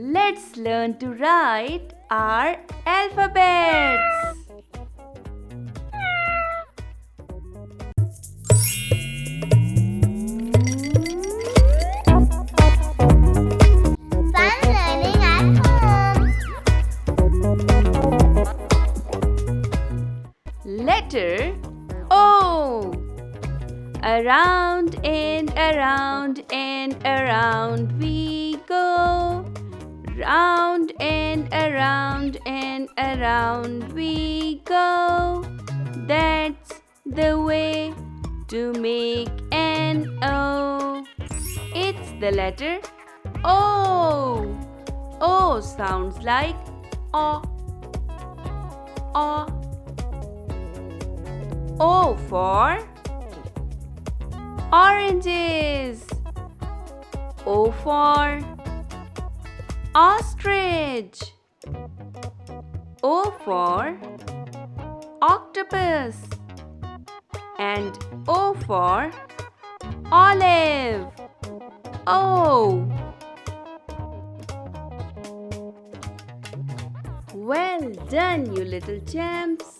Let's learn to write our alphabets. Fun learning at home. Letter O. Around and around and around we go. Round and around we go. That's the way to make an O. It's the letter O. O sounds like O. O. O for oranges. O for ostrich. O for octopus. And O for olive. O. Well done, you little champs.